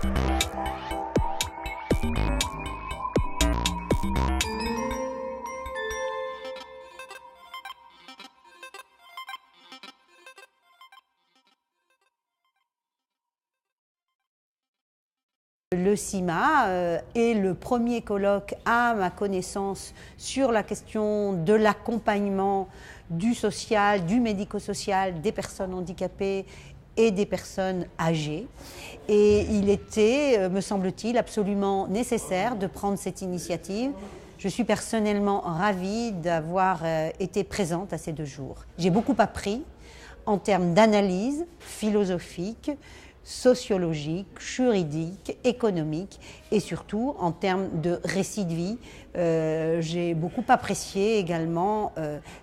Le CIMA est le premier colloque, à ma connaissance, sur la question de l'accompagnement du social, du médico-social, des personnes handicapées et des personnes âgées. Et il était, me semble-t-il, absolument nécessaire de prendre cette initiative. Je suis personnellement ravie d'avoir été présente à ces 2 jours. J'ai beaucoup appris en termes d'analyse philosophique, sociologique, juridique, économique et surtout en termes de récits de vie. J'ai beaucoup apprécié également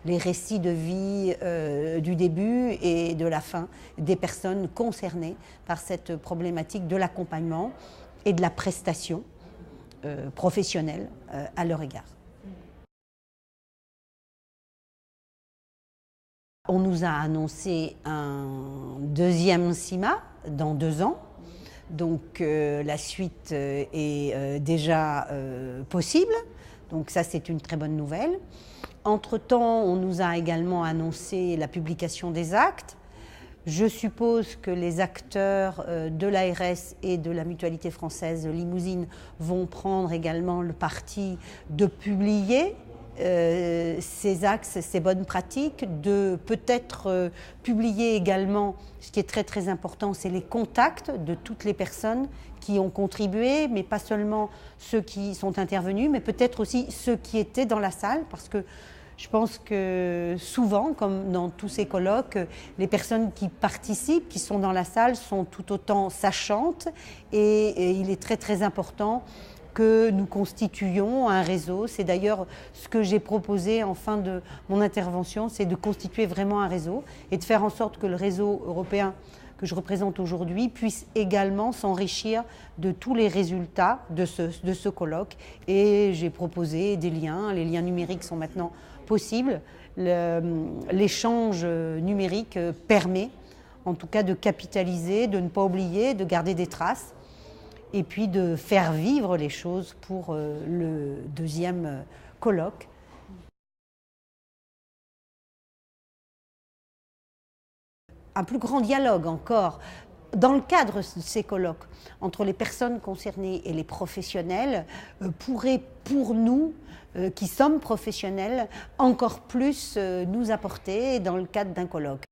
les récits de vie du début et de la fin des personnes concernées par cette problématique de l'accompagnement et de la prestation professionnelle à leur égard. On nous a annoncé un 2e CIMA dans 2 ans, donc la suite est déjà possible, donc ça c'est une très bonne nouvelle. Entre-temps, on nous a également annoncé la publication des actes. Je suppose que les acteurs de l'ARS et de la Mutualité Française Limousine vont prendre également le parti de publier ces axes, ces bonnes pratiques, de peut-être publier également, ce qui est très très important, c'est les contacts de toutes les personnes qui ont contribué, mais pas seulement ceux qui sont intervenus, mais peut-être aussi ceux qui étaient dans la salle, parce que je pense que souvent, comme dans tous ces colloques, les personnes qui participent, qui sont dans la salle, sont tout autant sachantes et il est très très important que nous constituions un réseau. C'est d'ailleurs ce que j'ai proposé en fin de mon intervention, c'est de constituer vraiment un réseau et de faire en sorte que le réseau européen que je représente aujourd'hui puisse également s'enrichir de tous les résultats de ce colloque. Et j'ai proposé des liens, les liens numériques sont maintenant possibles. L'échange numérique permet en tout cas de capitaliser, de ne pas oublier, de garder des traces et puis de faire vivre les choses pour le 2e colloque. Un plus grand dialogue encore dans le cadre de ces colloques entre les personnes concernées et les professionnels pourrait pour nous qui sommes professionnels encore plus nous apporter dans le cadre d'un colloque.